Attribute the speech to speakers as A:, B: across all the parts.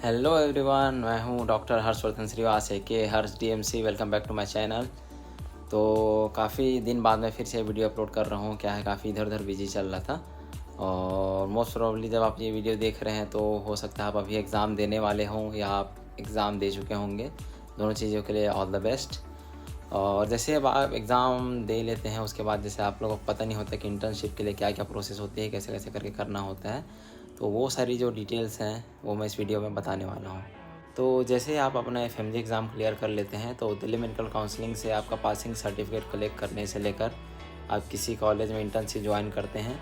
A: Hello everyone, मैं हूं doctor Harshvardhan Shrivas के Harsh DMC. Welcome back to my channel. तो काफ़ी दिन बाद मैं फिर से वीडियो अपलोड कर रहा हूं। क्या है, काफ़ी इधर उधर बिजी चल रहा था और मोस्ट प्रोबेबली जब आप ये वीडियो देख रहे हैं तो हो सकता है आप अभी एग्ज़ाम देने वाले हों या आप एग्ज़ाम दे चुके होंगे। दोनों चीज़ों के लिए ऑल द बेस्ट। और जैसे अब आप एग्ज़ाम दे लेते हैं उसके बाद जैसे आप लोगों को पता नहीं होता कि इंटर्नशिप के लिए क्या क्या प्रोसेस होती है, कैसे कैसे करके करना होता है, तो वो सारी जो डिटेल्स हैं वो मैं इस वीडियो में बताने वाला हूँ। तो जैसे आप अपना एफएमजी एग्ज़ाम क्लियर कर लेते हैं तो दिल्ली मेडिकल काउंसलिंग से आपका पासिंग सर्टिफिकेट कलेक्ट करने से लेकर आप किसी कॉलेज में इंटर्नशिप ज्वाइन करते हैं,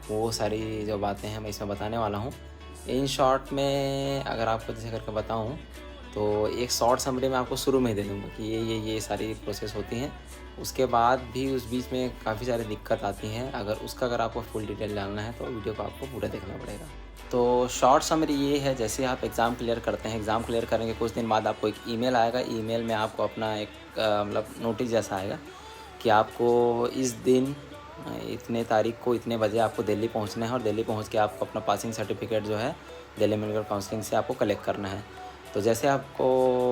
A: वो सारी जो बातें हैं मैं इसमें बताने वाला हूँ। इन शॉर्ट में अगर आपको जैसे करके बताऊँ तो एक शॉर्ट समरी मैं आपको शुरू में ही दे दूँगा कि ये सारी प्रोसेस होती हैं। उसके बाद भी उस बीच में काफ़ी सारी दिक्कत आती हैं। अगर आपको फुल डिटेल जानना है तो वीडियो को आपको पूरा देखना पड़ेगा। तो शॉर्ट समरी ये है, जैसे आप एग्ज़ाम क्लियर करते हैं, एग्ज़ाम क्लियर करेंगे कुछ दिन बाद आपको एक ईमेल आएगा। ईमेल में आपको अपना एक मतलब नोटिस जैसा आएगा कि आपको इस दिन इतने तारीख को इतने बजे आपको दिल्ली पहुंचना है और दिल्ली पहुंच के आपको अपना पासिंग सर्टिफिकेट जो है दिल्ली मेडिकल काउंसलिंग से आपको कलेक्ट करना है। तो जैसे आपको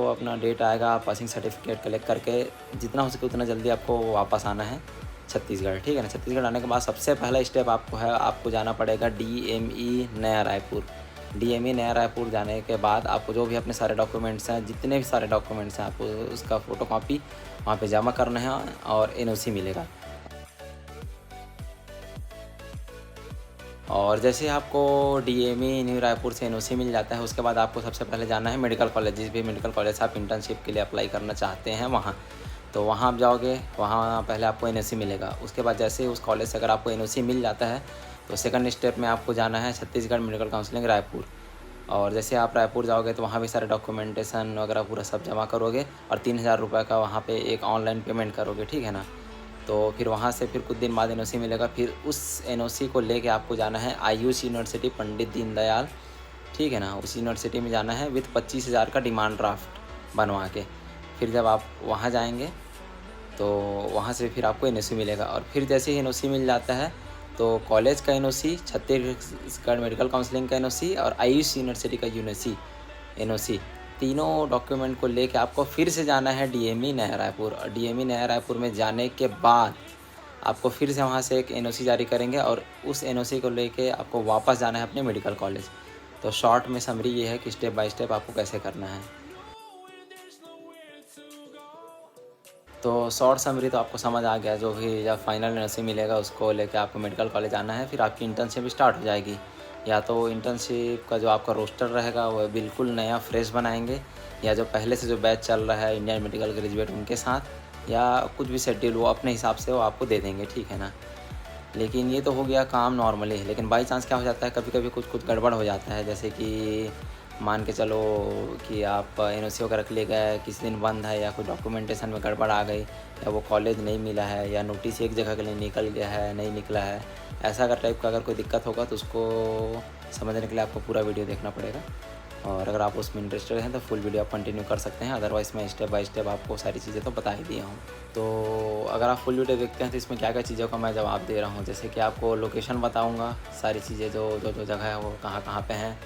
A: अपना डेट आएगा, आप पासिंग सर्टिफिकेट कलेक्ट करके जितना हो सके उतना जल्दी आपको वापस आना है छत्तीसगढ़, ठीक है ना। छत्तीसगढ़ आने के बाद सबसे पहला स्टेप आपको जाना पड़ेगा डीएमई नया रायपुर। डीएमई नया रायपुर जाने के बाद आपको जो भी अपने सारे डॉक्यूमेंट्स हैं, जितने भी सारे डॉक्यूमेंट्स हैं, आपको उसका फ़ोटोकॉपी वहाँ पे जमा करना है और एनओसी मिलेगा। और जैसे आपको डीएमई न्यू रायपुर से एनओसी मिल जाता है उसके बाद आपको सबसे पहले जाना है मेडिकल कॉलेज। जिस भी मेडिकल कॉलेज से आप इंटर्नशिप के लिए अप्लाई करना चाहते हैं वहाँ, तो वहाँ आप जाओगे, वहाँ पहले आपको एनओसी मिलेगा। उसके बाद जैसे उस कॉलेज से अगर आपको एनओसी मिल जाता है तो सेकंड स्टेप में आपको जाना है छत्तीसगढ़ मेडिकल काउंसलिंग रायपुर। और जैसे आप रायपुर जाओगे तो वहाँ भी सारे डॉक्यूमेंटेशन वगैरह पूरा सब जमा करोगे और 3,000 रुपये का वहाँ पे एक ऑनलाइन पेमेंट करोगे, ठीक है ना। तो फिर वहाँ से फिर कुछ दिन बाद एनओसी मिलेगा। फिर उस एनओसी को लेके आपको जाना है आयुष यूनिवर्सिटी पंडित दीनदयाल, ठीक है ना। उस यूनिवर्सिटी में जाना है विथ 25,000 का डिमांड ड्राफ्ट बनवा के। फिर जब आप वहाँ जाएंगे तो वहाँ से फिर आपको एनओसी मिलेगा। और फिर जैसे ही एनओसी मिल जाता है तो कॉलेज का एनओसी, छत्तीसगढ़ मेडिकल काउंसलिंग का एनओसी और आयुष यूनिवर्सिटी का एनओसी तीनों डॉक्यूमेंट को लेके आपको फिर से जाना है डीएमई नया रायपुर। और डीएमई नया रायपुर में जाने के बाद आपको फिर से वहाँ से एक एनओसी जारी करेंगे और उस एनओसी को लेके आपको वापस जाना है अपने मेडिकल कॉलेज। तो शॉर्ट में समरी ये है कि स्टेप बाय स्टेप आपको कैसे करना है। तो शॉर्ट समरी तो आपको समझ आ गया। जो भी जब फाइनल एनओसी मिलेगा उसको लेके आपको मेडिकल कॉलेज आना है। फिर आपकी इंटर्नशिप स्टार्ट हो जाएगी। या तो इंटर्नशिप का जो आपका रोस्टर रहेगा वो बिल्कुल नया फ्रेश बनाएंगे, या जो पहले से जो बैच चल रहा है इंडियन मेडिकल ग्रेजुएट उनके साथ, या कुछ भी शेड्यूल वो अपने हिसाब से वो आपको दे देंगे, ठीक है ना। लेकिन ये तो हो गया काम नॉर्मली। लेकिन बाई चांस क्या हो जाता है, कभी कभी कुछ गड़बड़ हो जाता है। जैसे कि मान के चलो कि आप एनओसी वगैरह के लिए गए, किसी दिन बंद है या कुछ डॉक्यूमेंटेशन में गड़बड़ आ गई, या वो कॉलेज नहीं मिला है, या नोटिस एक जगह के लिए निकल गया है नहीं निकला है, ऐसा अगर टाइप का अगर कोई दिक्कत होगा तो उसको समझने के लिए आपको पूरा वीडियो देखना पड़ेगा। और अगर आप उसमें इंटरेस्टेड हैं तो फुल वीडियो आप कंटिन्यू कर सकते हैं। अदरवाइज़ मैं स्टेप बाय स्टेप आपको सारी चीज़ें तो बता ही दिया हूँ। तो अगर आप फुल वीडियो देखते हैं तो इसमें क्या क्या चीज़ों का मैं जवाब दे रहा हूँ। जैसे कि आपको लोकेशन बताऊँगा, सारी चीज़ें जो जगह है वो कहाँ कहाँ पे हैं।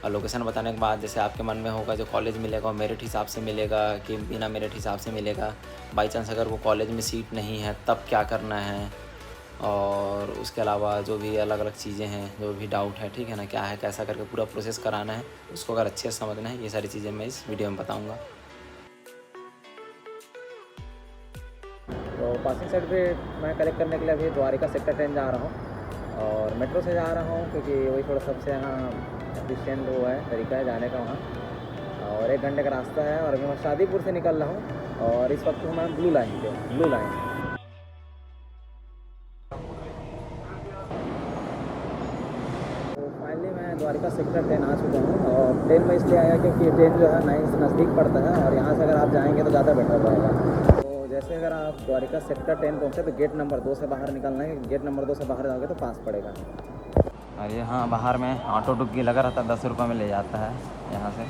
A: और लोकेशन बताने के बाद जैसे आपके मन में होगा जो कॉलेज मिलेगा वो मेरिट हिसाब से मिलेगा कि बिना मेरिट हिसाब से मिलेगा। बाई चांस अगर वो कॉलेज में सीट नहीं है तब क्या करना है। और उसके अलावा जो भी अलग अलग चीज़ें हैं, जो भी डाउट है, ठीक है ना, क्या है कैसा करके पूरा प्रोसेस कराना है, उसको अगर अच्छे से समझना है, ये सारी चीज़ें मैं इस वीडियो में बताऊँगा।
B: तो पासिंग सर्टिफिकेट मैं कलेक्ट करने के लिए अभी द्वारिका सेक्टर 10 जा रहा हूँ और मेट्रो से जा रहा हूँ क्योंकि वही थोड़ा सबसे यहाँ एफिशिएंट वो है तरीका है जाने का वहाँ। और 1 घंटे का रास्ता है और अभी मैं शादीपुर से निकल रहा हूँ और इस वक्त हूँ मैं ब्लू लाइन। तो फाइनली मैं द्वारिका सेक्टर 10 आ चुका हूँ। और 10 में इसलिए आया क्योंकि 10 जो है 9 से नज़दीक पड़ता है और यहाँ से अगर आप जाएँगे तो ज़्यादा बेटर रहेगा। तो जैसे अगर आप द्वारिका सेक्टर 10 पहुँचे तो गेट नंबर 2 से बाहर निकलना है। गेट नंबर 2 से बाहर जाओगे तो पास पड़ेगा।
A: और यहाँ बाहर में ऑटो डुग्गी लगा रहता है, 10 रुपये में ले जाता है यहाँ से।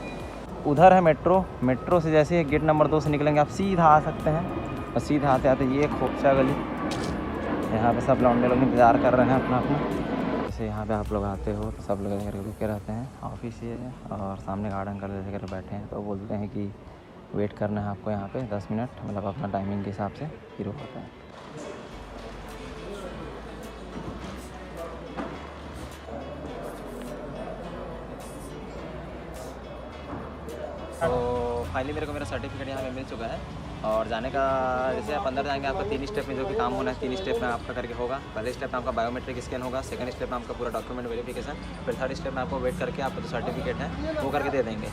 A: उधर है मेट्रो से जैसे गेट नंबर 2 से निकलेंगे आप सीधा आ सकते हैं। और सीधा आते आते ये खोपचा गली, यहाँ पे सब लौंडे लोग इंतज़ार कर रहे हैं अपना जैसे यहाँ पे आप लोग आते हो तो सब लोग करके रुके रहते हैं। ऑफिस ये है और सामने गार्डन कर लेकर बैठे हैं, तो बोलते हैं कि वेट करना है आपको यहाँ पे 10 मिनट, मतलब अपना टाइमिंग के हिसाब से फिर होता है। तो फाइनली मेरे को मेरा सर्टिफिकेट यहाँ पे मिल चुका है और जाने का जैसे आप अंदर जाएंगे आपका 3 स्टेप में जो भी काम होना है 3 स्टेप में आपका करके होगा। पहले स्टेप में आपका बायोमेट्रिक स्कैन होगा, सेकंड स्टेप में आपका पूरा डॉक्यूमेंट वेरिफिकेशन, फिर थर्ड स्टेप में आपको वेट करके आपका जो सर्टिफिकेट है वो करके दे देंगे।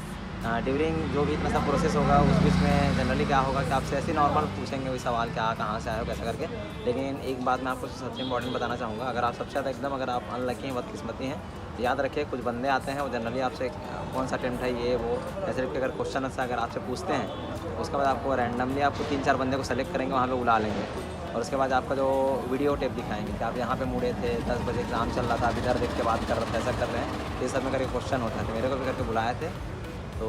A: ड्यूरिंग जो भी इतना सा प्रोसेस होगा उस बीच में जनरली क्या होगा कि आपसे ऐसे नॉर्मल पूछेंगे वही सवाल क्या कहाँ से आए हो कैसा करके। लेकिन एक बात मैं आपको सबसे इंपॉर्टेंट बताना चाहूँगा, अगर आप सबसे ज़्यादा एकदम अगर आप अनलकी हैं, बदकिस्मती हैं, तो याद रखिए कुछ बंदे आते हैं वो जनरली आपसे कौन सा अटेम्प्ट है ये वो ऐसे करके अगर क्वेश्चन से अगर आपसे पूछते हैं उसके बाद आपको रैंडमली आपको 3-4 बंदे को सेलेक्ट करेंगे, वहाँ पे बुला लेंगे और उसके बाद आपका जो वीडियो टेप दिखाएंगे कि आप यहाँ पे मुड़े थे, 10 बजे एग्ज़ाम चल रहा था, आप इधर देख के बात कर रहे थे, ऐसा कर रहे हैं, ये सब में करके क्वेश्चन होता है। मेरे को भी करके बुलाए थे तो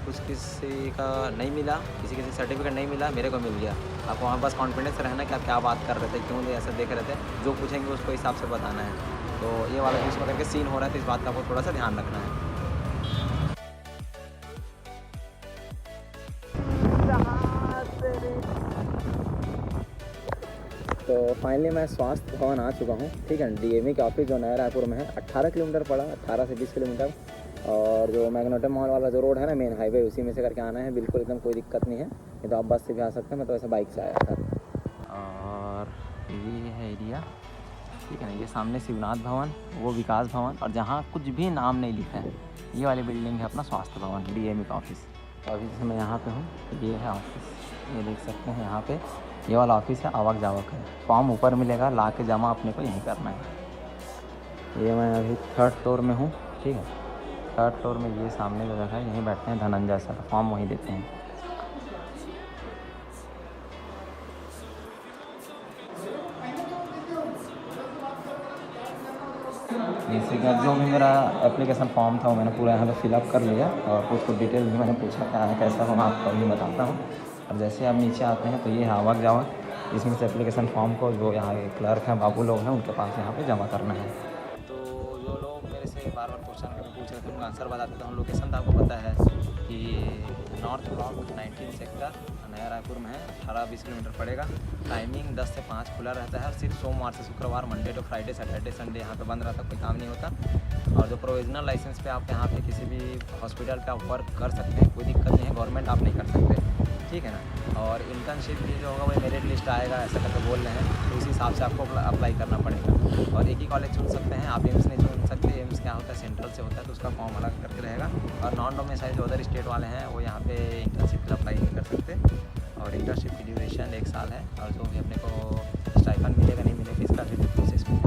A: कुछ किसी का नहीं मिला, किसी सर्टिफिकेट नहीं मिला, मेरे को मिल गया। आपको वहाँ बस कॉन्फिडेंस रहना कि आप क्या बात कर रहे थे, क्यों ऐसे देख रहे थे, जो पूछेंगे उसको हिसाब से बताना है। तो ये वाला चीज़ को करके सीन हो रहा है, तो इस बात का आपको थोड़ा सा ध्यान रखना है।
B: तो फाइनली मैं स्वास्थ्य भवन आ चुका हूँ, ठीक है। डीएमई का ऑफिस जो नया रायपुर में है, 18 किलोमीटर पड़ा, 18 से 20 किलोमीटर। और जो मैग्नेटम मॉल वाला जो रोड है ना मेन हाईवे, उसी में से करके आना है, बिल्कुल एकदम कोई दिक्कत नहीं है। ये तो आप बस से भी आ सकते हैं, मैं तो ऐसे बाइक से आया था।
A: और ये है एरिया, ठीक है ना। ये सामने शिवनाथ भवन, वो विकास भवन, और जहाँ कुछ भी नाम नहीं लिखा है ये वाली बिल्डिंग है अपना स्वास्थ्य भवन, डीएमई का ऑफिस। तो अभी जैसे मैं यहाँ पे हूँ, ये है ऑफिस, ये देख सकते हैं यहाँ पे ये वाला ऑफिस है। आवक जावक है, फॉर्म ऊपर मिलेगा, ला के जमा अपने को यहीं करना है। ये मैं अभी 3rd फ्लोर में हूँ, ठीक है। 3rd फ्लोर में ये सामने जो जगह है यहीं बैठते हैं धनंजय सर, फॉर्म वहीं देते हैं। जैसे कि जो भी मेरा एप्लीकेशन फॉर्म था वो मैंने पूरा यहाँ पे फिलअप कर लिया और कुछ डिटेल भी मैंने पूछा क्या है कैसा हो, मैं आपको अभी बताता हूँ। और जैसे आप नीचे आते हैं तो ये है आवक जावक, इसमें से एप्लीकेशन फॉर्म को जो यहाँ के क्लर्क हैं बाबू लोग हैं उनके पास यहाँ पे जमा करना है। तो जो लोग मेरे से बार बार क्वेश्चन पूछ रहे थे उनका आंसर बताते थे। हम लोकेशन तो आपको पता है कि नॉर्थ ब्लॉक 19 सेक्टर नया रायपुर में है, 18-20 किलोमीटर पड़ेगा। टाइमिंग 10 से 5 खुला रहता है, सिर्फ सोमवार से शुक्रवार, Monday to Friday, Saturday Sunday यहाँ पे बंद रहता है, कोई काम नहीं होता। और जो प्रोविजनल लाइसेंस पे आप यहाँ पे किसी भी हॉस्पिटल पे आप वर्क कर सकते हैं, कोई दिक्कत नहीं है, गवर्नमेंट आप नहीं कर सकते, ठीक है ना। और इंटर्नशिप भी जो होगा वही मेरिट लिस्ट आएगा ऐसा करके बोल रहे हैं, तो उसी हिसाब से आपको अप्लाई करना पड़ेगा। और एक ही कॉलेज चुन सकते हैं आप, एम्स नहीं चुन सकते। एम्स क्या होता है सेंट्रल से होता है, तो उसका फॉर्म अलग करके रहेगा। और नॉन डोमिसाइल जो अदर स्टेट वाले हैं वो यहाँ पे इंटर्नशिप के अप्लाई नहीं कर सकते। और इंटर्नशिप की ड्यूरेशन 1 साल है, और जो भी अपने को स्टाइपेंड मिलेगा नहीं मिलेगा इसका भी प्रोसेस में।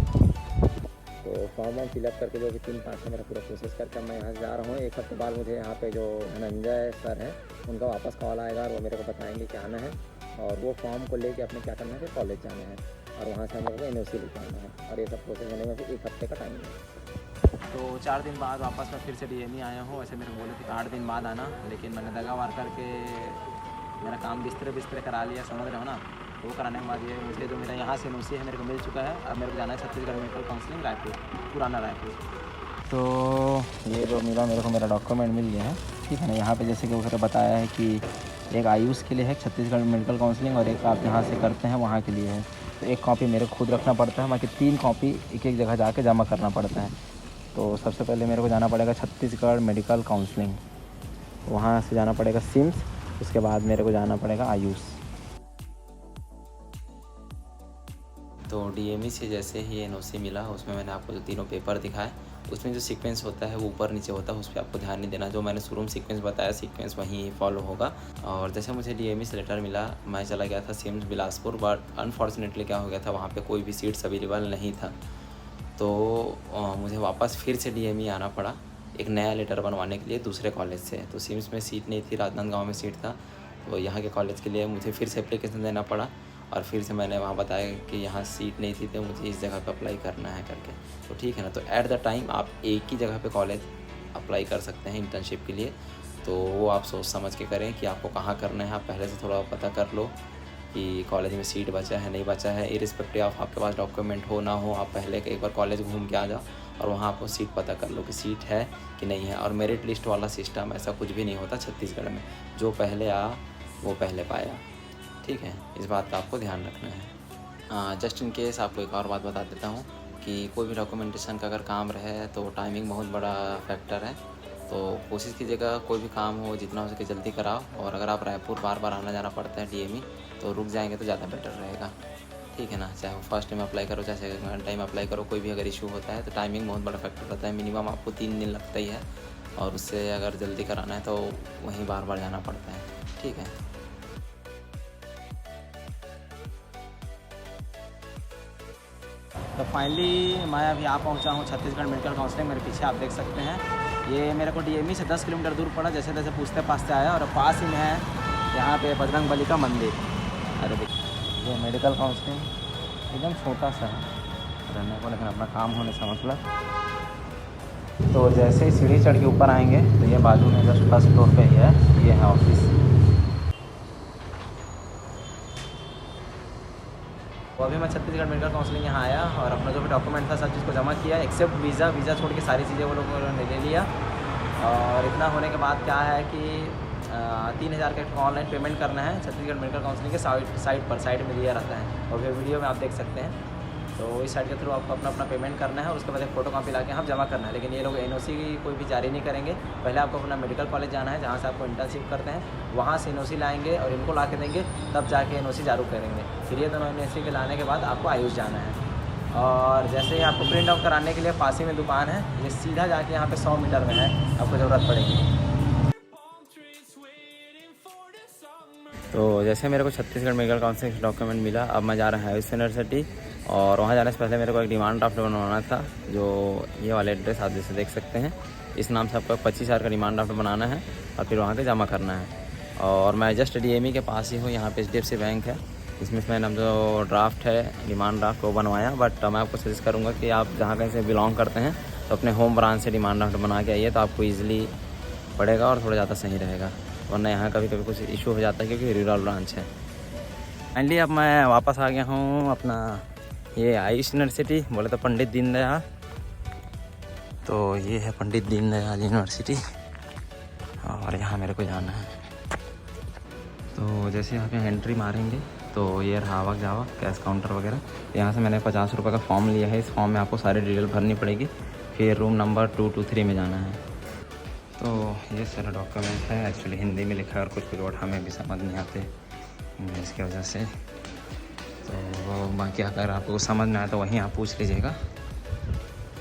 B: तो फॉर्म वॉर्म फिलअप करके जो भी 3-5 का मेरा पूरा प्रोसेस करके मैं यहाँ से जा रहा हूँ। 1 हफ्ते बाद मुझे यहाँ पे जो धनंजय सर हैं उनका वापस कॉल आएगा और वो मेरे को बताएंगे क्या आना है, और वो फॉर्म को लेके अपने क्या करना है, फिर कॉलेज जाना है और वहाँ से हम लोगों को NOC लेके आना है, और ये सब प्रोसेस होने में फिर 1 हफ्ते का टाइम है।
A: तो 4 दिन बाद वापस मैं फिर से डीएमई आया हूँ। वैसे मेरे को बोले थे 8 दिन बाद आना, लेकिन मैंने दगावार करके मेरा काम बिस्तरे करा लिया, समझ रहे हो ना। वो कराने के बाद ये मुझे जो मेरा यहाँ से NOC है मेरे को मिल चुका है। अब मेरे को जाना है छत्तीसगढ़ मेडिकल काउंसलिंग रायपुर, पुराना रायपुर। तो ये जो मिला मेरे को मेरा डॉक्यूमेंट मिल गया है, ठीक है ना। यहाँ पे जैसे कि वो बताया है कि एक आयुष के लिए है छत्तीसगढ़ मेडिकल काउंसलिंग, और एक आप यहाँ से करते हैं वहाँ के लिए है। तो एक कॉपी मेरे को खुद रखना पड़ता है, बाकी 3 कॉपी एक जगह जाके जमा करना पड़ता है। तो सबसे पहले मेरे को जाना पड़ेगा छत्तीसगढ़ मेडिकल काउंसलिंग, वहाँ से जाना पड़ेगा सिम्स, उसके बाद मेरे को जाना पड़ेगा आयुष। तो डीएमई से जैसे ही NOC मिला उसमें मैंने आपको जो तीनों पेपर दिखाए, उसमें जो सीक्वेंस होता है वो ऊपर नीचे होता है, उस पर आपको ध्यान नहीं देना। जो मैंने शुरू में सीक्वेंस बताया सीक्वेंस वहीं फॉलो होगा। और जैसे मुझे डीएमई से लेटर मिला, मैं चला गया था सिम्स बिलासपुर, बट अनफॉर्चुनेटली क्या हो गया था वहाँ पे कोई भी सीट्स अवेलेबल नहीं था। तो मुझे वापस फिर से डीएमई आना पड़ा एक नया लेटर बनवाने के लिए दूसरे कॉलेज से। तो सिम्स में सीट नहीं थी, राजनांदगांव में सीट था, तो यहाँ के कॉलेज के लिए मुझे फिर से एप्लीकेशन देना पड़ा। और फिर से मैंने वहाँ बताया कि यहाँ सीट नहीं थी तो मुझे इस जगह पे अप्लाई करना है करके। तो ठीक है ना। तो एट द टाइम आप एक ही जगह पे कॉलेज अप्लाई कर सकते हैं इंटर्नशिप के लिए, तो वो आप सोच समझ के करें कि आपको कहाँ करना है। आप पहले से थोड़ा पता कर लो, कि कॉलेज में सीट बचा है नहीं बचा है, इरिस्पेक्टिव ऑफ आपके पास डॉक्यूमेंट हो ना हो, आप पहले एक बार कॉलेज घूम के आ जाओ और वहाँ आपको सीट पता कर लो कि सीट है कि नहीं है। और मेरिट लिस्ट वाला सिस्टम ऐसा कुछ भी नहीं होता छत्तीसगढ़ में, जो पहले आ वो पहले पाया, ठीक है, इस बात का आपको ध्यान रखना है। जस्ट इन केस आपको एक और बात बता देता हूँ कि कोई भी डॉक्यूमेंटेशन का अगर काम रहे तो टाइमिंग बहुत बड़ा फैक्टर है, तो कोशिश कीजिएगा कोई भी काम हो जितना हो सके जल्दी कराओ। और अगर आप रायपुर बार बार आना जाना पड़ता है DME तो रुक जाएंगे तो ज़्यादा बेटर रहेगा, ठीक है ना। चाहे वो फर्स्ट टाइम अप्लाई करो चाहे सेकंड टाइम अप्लाई करो, कोई भी अगर इशू होता है तो टाइमिंग बहुत बड़ा फैक्टर रहता है। मिनिमम आपको 3 दिन लगता ही है, और उससे अगर जल्दी कराना है तो वहीं बार बार जाना पड़ता है, ठीक है। तो फाइनली मैं अभी आ पहुंचा हूं छत्तीसगढ़ मेडिकल काउंसलिंग। मेरे पीछे आप देख सकते हैं, ये मेरे को DME से 10 किलोमीटर दूर पड़ा। जैसे तैसे पूछते पाछते आया और पास ही में है यहाँ पे बजरंग बली का मंदिर। अरे देखिए ये मेडिकल काउंसलिंग एकदम छोटा सा है रहने को, लेकिन अपना काम होने से मतलब। तो जैसे ही सीढ़ी चढ़ के ऊपर आएंगे तो ये बाजू में जस्ट फर्स्ट फ्लोर पे ही है, ये है ऑफिस। तो अभी मैं छत्तीसगढ़ मेडिकल काउंसलिंग यहाँ आया और अपना जो भी डॉक्यूमेंट था सब चीज़ को जमा किया, एक्सेप्ट वीज़ा छोड़ के सारी चीज़ें वो लोगों ने ले लिया। और इतना होने के बाद क्या है कि 3000 का ऑनलाइन पेमेंट करना है छत्तीसगढ़ मेडिकल काउंसलिंग के साइट में दिया रहता है, और फिर वीडियो में आप देख सकते हैं। तो इस साइट के थ्रू आपको अपना पेमेंट करना है और उसके बाद एक फ़ोटो कॉपी लाके हम जमा करना है। लेकिन ये लोग NOC कोई भी जारी नहीं करेंगे, पहले आपको अपना मेडिकल कॉलेज जाना है जहाँ से आपको इंटर्नशिप करते हैं, वहाँ से NOC लाएंगे और इनको ला के देंगे, तब जाके NOC जारी करेंगे। फिर ये दोनों NOC के लाने के बाद आपको आयुष जाना है। और जैसे ही आपको प्रिंट आउट कराने के लिए पास ही में दुकान है, ये सीधा जाके यहाँ पे 100 मीटर में है, आपको ज़रूरत पड़ेगी। तो जैसे मेरे को छत्तीसगढ़ मेडिकल काउंसलिंग डॉक्यूमेंट मिला, अब मैं जा रहा है आयुष यूनिवर्सिटी। और वहाँ जाने से पहले मेरे को एक डिमांड ड्राफ्ट बनवाना था, जो ये वाले एड्रेस आप जैसे देख सकते हैं, इस नाम से आपको 25,000 का डिमांड ड्राफ्ट बनाना है और फिर वहाँ के जमा करना है। और मैं जस्ट DME के पास ही हूँ, यहाँ पे HDFC बैंक है, इसमें मैंने जो ड्राफ्ट है डिमांड ड्राफ्ट वो बनवाया। बट मैं आपको सजेस्ट करूँगा कि आप जहाँ कहीं से बिलोंग करते हैं तो अपने होम ब्रांच से डिमांड ड्राफ्ट बना के आइए, तो आपको ईजिली पड़ेगा और थोड़ा ज़्यादा सही रहेगा। वरना यहाँ कभी कभी कुछ इशू हो जाता है क्योंकि रूरल ब्रांच है। फाइनली अब मैं वापस आ गया हूँ अपना ये आयुष यूनिवर्सिटी, बोले तो पंडित दीनदयाल। तो ये है पंडित दीनदयाल यूनिवर्सिटी और यहाँ मेरे को जाना है। तो जैसे यहाँ पे एंट्री मारेंगे तो ये रहा आवक जावक कैश काउंटर वगैरह। यहाँ से मैंने 50 रुपये का फॉर्म लिया है, इस फॉर्म में आपको सारी डिटेल भरनी पड़ेगी, फिर रूम नंबर 223 में जाना है। तो ये सारा डॉक्यूमेंट है, एक्चुअली हिंदी में लिखा है और कुछ वर्ड हमें भी समझ नहीं आते इंग्लिश की वजह से। तो बाकी अगर आपको समझ में आए तो वहीं आप पूछ लीजिएगा।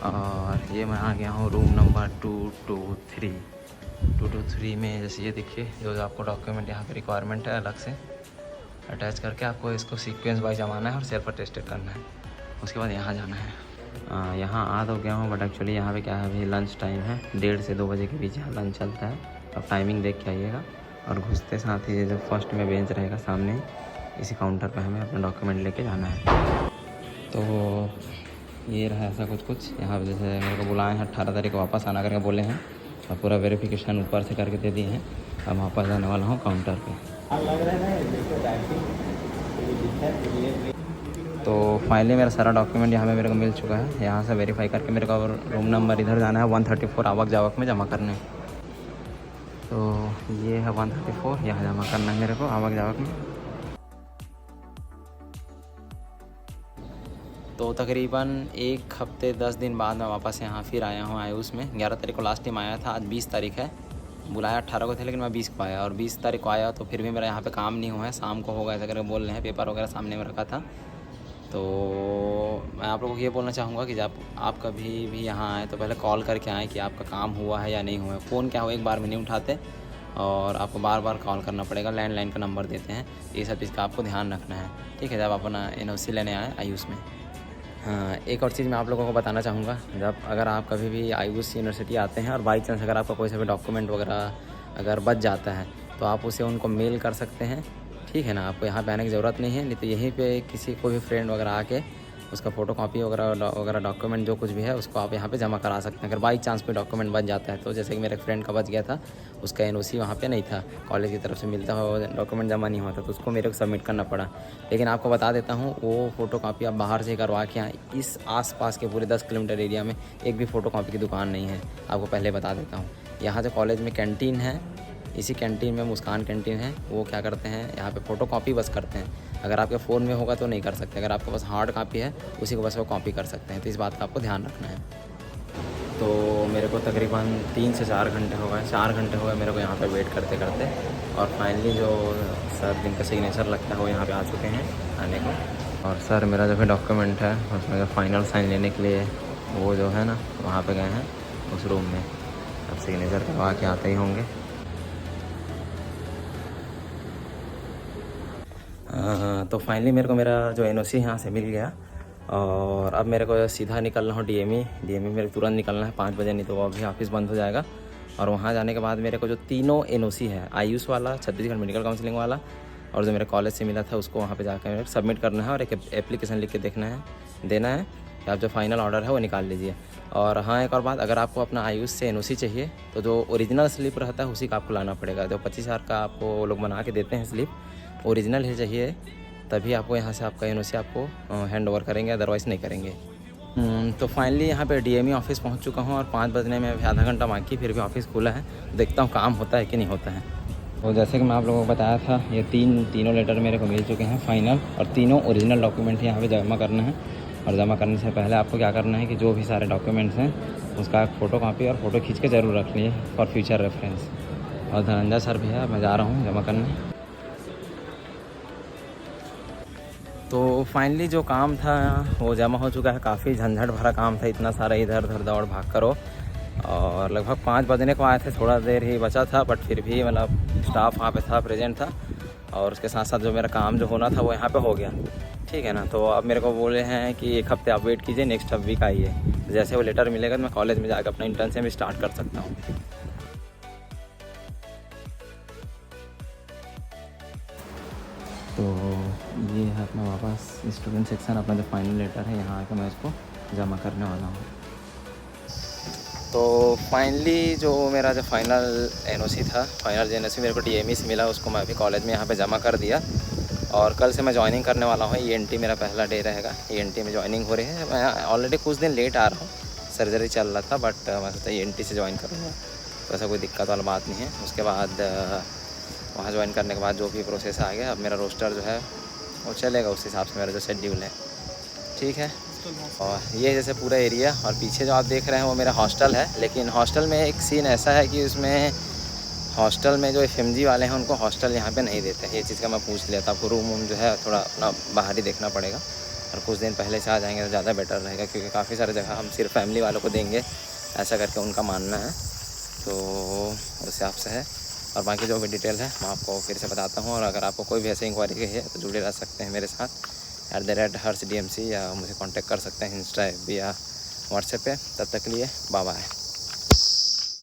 A: और ये मैं आ गया हूँ रूम नंबर 223 में। जैसे ये देखिए जो आपको डॉक्यूमेंट यहाँ पे रिक्वायरमेंट है अलग से अटैच करके आपको इसको सीक्वेंस वाइज जमाना है और सेल्फ अटेस्टेड करना है। उसके बाद यहाँ जाना है। यहाँ आ तो गया हूँ बट एक्चुअली यहाँ पे क्या है, अभी लंच टाइम है, 1:30 से 2 बजे के बीच यहाँ लंच चलता है। अब टाइमिंग देख के आइएगा। और घुसते साथ ही जो फर्स्ट में बेंच रहेगा सामने, इसी काउंटर पे हमें अपना डॉक्यूमेंट लेके जाना है। तो ये रहा ऐसा कुछ यहाँ पे। जैसे मेरे को बुलाए हैं 18 तारीख को वापस आना करके बोले हैं, और पूरा वेरिफिकेशन ऊपर से करके दे दिए हैं। अब वापस जाने वाला हूँ काउंटर पे। तो फाइनली मेरा सारा डॉक्यूमेंट यहाँ पे मेरे को मिल चुका है। यहाँ से वेरीफाई करके मेरे को रूम नंबर इधर जाना है 134 आवक जावक में जमा करने। तो ये है 134, यहाँ जमा करना है मेरे को आवक जावक में। तो तकरीबन 1 हफ्ते 10 दिन बाद मैं वापस यहाँ फिर आया हूँ आयुष में। 11 तारीख को लास्ट टाइम आया था, आज 20 तारीख है। बुलाया 18 को थे लेकिन मैं 20 को आया, और 20 तारीख को आया तो फिर भी मेरा यहाँ पे काम नहीं हुआ है, शाम को होगा ऐसा करके बोल रहे हैं। पेपर वगैरह सामने में रखा था। तो मैं आप लोगों को ये बोलना चाहूँगा कि जब आप कभी भी यहाँ आए तो पहले कॉल करके आएँ कि आपका काम हुआ है या नहीं हुआ है। फ़ोन क्या हो एक बार में नहीं उठाते और आपको बार बार कॉल करना पड़ेगा। लैंडलाइन का नंबर देते हैं। ये सब चीज़ का आपको ध्यान रखना है, ठीक है, जब आप अपना NOC लेने आए आयुष में। हाँ, एक और चीज़ मैं आप लोगों को बताना चाहूँगा, जब अगर आप कभी भी आयुष यूनिवर्सिटी आते हैं और बाई चांस अगर आपका कोई सा भी डॉक्यूमेंट वगैरह अगर बच जाता है तो आप उसे उनको मेल कर सकते हैं, ठीक है ना। आपको यहाँ पे आने की ज़रूरत नहीं है, नहीं तो यहीं पे किसी कोई भी फ्रेंड वगैरह आके उसका फ़ोटोकॉपी वगैरह डॉक्यूमेंट जो कुछ भी है उसको आप यहाँ पे जमा करा सकते हैं। अगर बाई चांस कोई डॉक्यूमेंट बच जाता है तो, जैसे कि मेरे फ्रेंड का बच गया था, उसका NOC वहाँ पे नहीं था, कॉलेज की तरफ से मिलता हो डॉक्यूमेंट जमा नहीं हुआ था, तो उसको मेरे को सबमिट करना पड़ा। लेकिन आपको बता देता हूँ वो फ़ोटोकॉपी आप बाहर से करवा के आए, इस आसपास के पूरे 10 किलोमीटर एरिया में एक भी फ़ोटोकॉपी की दुकान नहीं है। आपको पहले बता देता हूँ। यहाँ जो कॉलेज में कैंटीन है, इसी कैंटीन में मुस्कान कैंटीन है, वो क्या करते हैं यहाँ पे फ़ोटोकॉपी बस करते हैं। अगर आपके फ़ोन में होगा तो नहीं कर सकते, अगर आपके पास हार्ड कॉपी है उसी को बस वो कॉपी कर सकते हैं। तो इस बात का आपको ध्यान रखना है। तो मेरे को तकरीबन 3 से 4 घंटे हो गए, 4 घंटे हो गए मेरे को यहाँ पर वेट करते करते, और फाइनली जो सर जिनका सिग्नेचर लगता है वो यहाँ पे आ चुके हैं आने को। और सर मेरा जो भी डॉक्यूमेंट है उसमें जो फाइनल साइन लेने के लिए वो जो है ना वहाँ पे गए हैं उस रूम में, अब सिग्नेचर करवा के आते ही होंगे। तो फाइनली मेरे को मेरा जो NOC यहाँ से मिल गया, और अब मेरे को सीधा निकलना हो DME मेरे तुरंत निकलना है 5 बजे, नहीं तो वो अभी ऑफिस बंद हो जाएगा। और वहाँ जाने के बाद मेरे को जो तीनों NOC है, आयुष वाला, छत्तीसगढ़ मेडिकल काउंसिलिंग वाला, और जो मेरे कॉलेज से मिला था उसको वहाँ पे जाकर सबमिट करना है और एक एप्लीकेशन लिख के देना है कि आप जो फाइनल ऑर्डर है वो निकाल लीजिए। और हाँ, एक और बात, अगर आपको अपना आयुष से NOC चाहिए तो जो ओरिजिनल स्लिप रहता है उसी का आपको लाना पड़ेगा। जो 25,000 का आपको वो लोग बना के देते हैं स्लिप, ओरिजिनल ही चाहिए, तभी आपको यहाँ से आपका NOC आपको हैंड ओवर करेंगे, अदरवाइज़ नहीं करेंगे। तो फाइनली यहाँ पे DME ऑफिस पहुँच चुका हूँ, और 5 बजने में अभी आधा घंटा बाकी, फिर भी ऑफिस खुला है। देखता हूँ काम होता है कि नहीं होता है। तो जैसे कि मैं आप लोगों को बताया था, ये तीनों लेटर मेरे को मिल चुके हैं फाइनल, और तीनों ओरिजिनल डॉक्यूमेंट यहाँ पे जमा करना है। और जमा करने से पहले आपको क्या करना है कि जो भी सारे डॉक्यूमेंट्स हैं उसका एक फ़ोटोकॉपी और फ़ोटो खींच के ज़रूर रख लीजिए फॉर फ्यूचर रेफरेंस। और धनंजय सर भी है, मैं जा रहा हूँ जमा करने। तो फाइनली जो काम था वो जमा हो चुका है। काफ़ी झंझट भरा काम था, इतना सारा इधर उधर दौड़ भाग करो, और लगभग 5 बजने को आए थे, थोड़ा देर ही बचा था, बट फिर भी मतलब स्टाफ वहाँ पे था, प्रेजेंट था, और उसके साथ साथ जो मेरा काम जो होना था वो यहाँ पे हो गया। ठीक है ना। तो अब मेरे को बोले हैं कि 1 हफ्ते आप वेट कीजिए, नेक्स्ट वीक आइए। जैसे वो लेटर मिलेगा तो मैं कॉलेज में जाकर अपना इंटर्नशिप स्टार्ट कर सकता हूँ। तो ये है अपना वापस स्टूडेंट सेक्शन, अपना जो फाइनल लेटर है यहाँ आकर मैं इसको जमा करने वाला हूँ। तो फाइनली जो मेरा जो फाइनल NOC था, फाइनल जो NOC मेरे को DME से मिला, उसको मैं अभी कॉलेज में यहाँ पे जमा कर दिया, और कल से मैं ज्वाइनिंग करने वाला हूँ। ENT मेरा पहला डे रहेगा, ENT में ज्वाइनिंग हो रही है। मैं ऑलरेडी कुछ दिन लेट आ रहा हूँ, सर्जरी चल रहा था, बट मैं सोचा ENT से ज्वाइन करूँगा, तो ऐसा कोई दिक्कत वाला बात नहीं है। उसके बाद वहाँ ज्वाइन करने के बाद जो भी प्रोसेस आ गया, अब मेरा रोस्टर जो है वो चलेगा उस हिसाब से, मेरा जो शेड्यूल है। ठीक है। और ये जैसे पूरा एरिया, और पीछे जो आप देख रहे हैं वो मेरा हॉस्टल है। लेकिन हॉस्टल में एक सीन ऐसा है कि उसमें हॉस्टल में जो FMG वाले हैं उनको हॉस्टल यहाँ पे नहीं देते। ये चीज़ का मैं पूछ लिया था। आपको रूम जो है थोड़ा अपना बाहर ही देखना पड़ेगा, और कुछ दिन पहले से आ जाएंगे तो ज़्यादा बेटर रहेगा, क्योंकि काफ़ी सारी जगह हम सिर्फ फैमिली वालों को देंगे, ऐसा करके उनका मानना है। तो उस हिसाब से है। और बाकी जो भी डिटेल है मैं आपको फिर से बताता हूँ। और अगर आपको कोई भी ऐसी इंक्वायरी है तो जुड़े रह सकते हैं मेरे साथ @HERSDMC, या मुझे कांटेक्ट कर सकते हैं इंस्टा FB या व्हाट्सएप पे। तब तक के लिए बाय बाय।